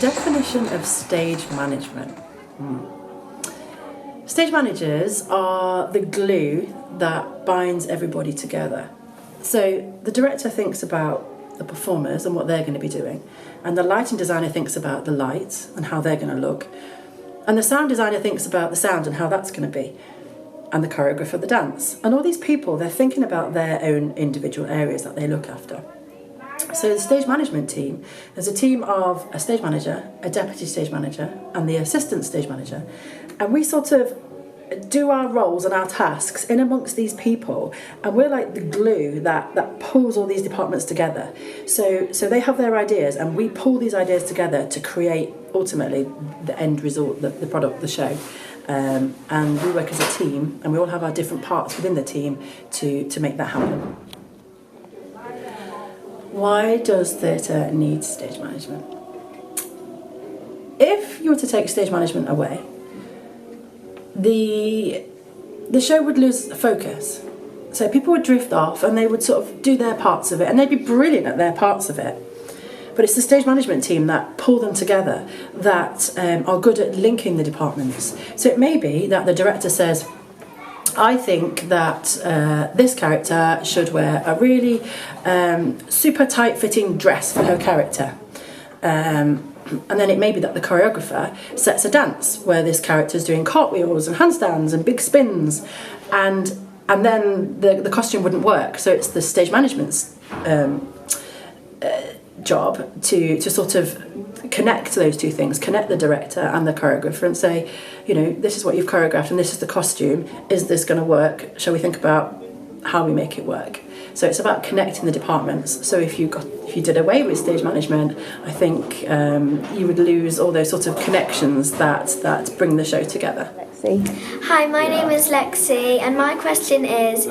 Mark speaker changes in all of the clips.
Speaker 1: definition of stage management. Stage managers are the glue that binds everybody together. So the director thinks about the performers and what they're going to be doing, and the lighting designer thinks about the lights and how they're going to look, and the sound designer thinks about the sound and how that's going to be, and the choreographer the dance. And all these people, they're thinking about their own individual areas that they look after. So the stage management team, there's a team of a stage manager, a deputy stage manager, and the assistant stage manager. And we sort of do our roles and our tasks in amongst these people, and we're like the glue that pulls all these departments together. So they have their ideas, and we pull these ideas together to create ultimately the end result, the product, the show. And we work as a team, and we all have our different parts within the team to make that happen. Why does theatre need stage management? If you were to take stage management away, the show would lose focus. So people would drift off and they would sort of do their parts of it, and they'd be brilliant at their parts of it. But it's the stage management team that pull them together, that are good at linking the departments. So it may be that the director says, I think that this character should wear a really super tight-fitting dress for her character. And then it may be that the choreographer sets a dance where this character's doing cartwheels and handstands and big spins, and then the costume wouldn't work. So it's the stage management's job to sort of connect those two things, connect the director and the choreographer and say, you know, this is what you've choreographed and this is the costume. Is this going to work? Shall we think about how we make it work? So it's about connecting the departments. So if you did away with stage management, I think you would lose all those sorts of connections that bring the show together.
Speaker 2: Hi, my name is Lexi, and my question is,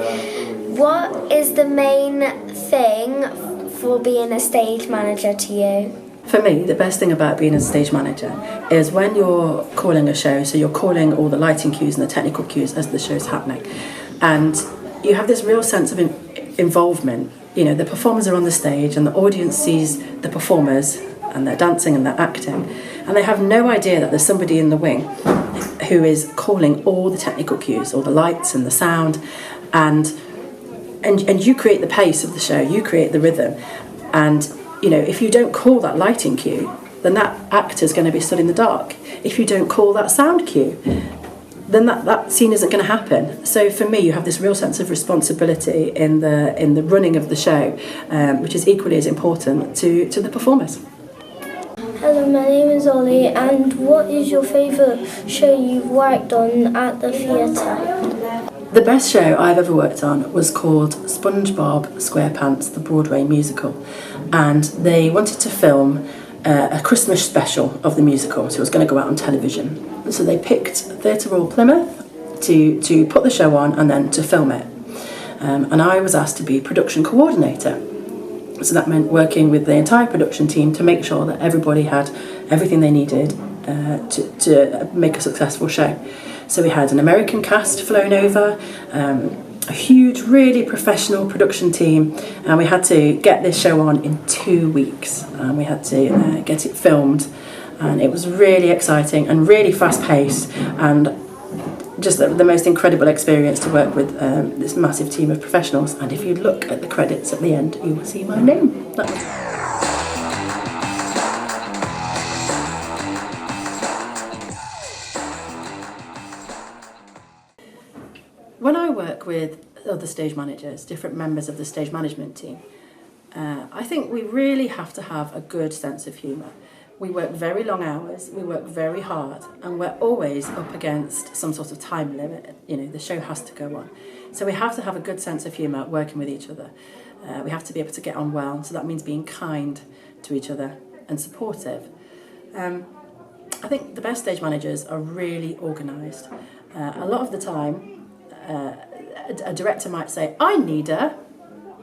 Speaker 2: what is the main thing for being a stage manager to you?
Speaker 1: For me, the best thing about being a stage manager is when you're calling a show, so you're calling all the lighting cues and the technical cues as the show's happening, and you have this real sense of involvement. You know, the performers are on the stage and the audience sees the performers and they're dancing and they're acting, and they have no idea that there's somebody in the wing who is calling all the technical cues, all the lights and the sound, and you create the pace of the show, you create the rhythm. And you know, if you don't call that lighting cue, then that actor's going to be stood in the dark. If you don't call that sound cue, then that scene isn't going to happen. So for me, you have this real sense of responsibility in the running of the show, which is equally as important to the performers.
Speaker 2: Hello, my name is Ollie, and what is your favourite show you've worked on at the theatre?
Speaker 1: The best show I've ever worked on was called SpongeBob SquarePants, the Broadway musical, and they wanted to film a Christmas special of the musical, so it was going to go out on television. So they picked Theatre Royal Plymouth to put the show on and then to film it. And I was asked to be production coordinator. So that meant working with the entire production team to make sure that everybody had everything they needed to make a successful show. So we had an American cast flown over, a huge, really professional production team, and we had to get this show on in 2 weeks. We had to get it filmed, and it was really exciting and really fast-paced, and just the most incredible experience to work with this massive team of professionals. And if you look at the credits at the end, you will see my name. When I work with other stage managers, different members of the stage management team, I think we really have to have a good sense of humour. We work very long hours, we work very hard, and we're always up against some sort of time limit. You know, the show has to go on. So we have to have a good sense of humour working with each other. We have to be able to get on well, so that means being kind to each other and supportive. I think the best stage managers are really organised. A lot of the time, a director might say, I need her,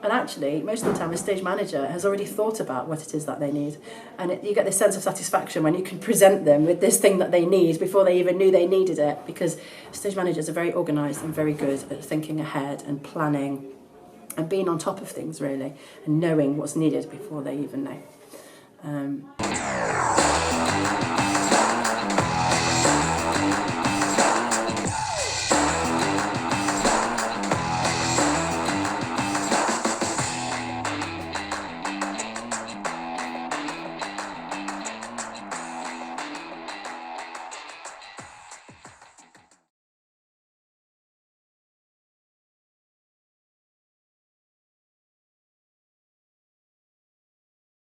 Speaker 1: and actually most of the time a stage manager has already thought about what it is that they need, and you get this sense of satisfaction when you can present them with this thing that they need before they even knew they needed it, because stage managers are very organised and very good at thinking ahead and planning and being on top of things really, and knowing what's needed before they even know.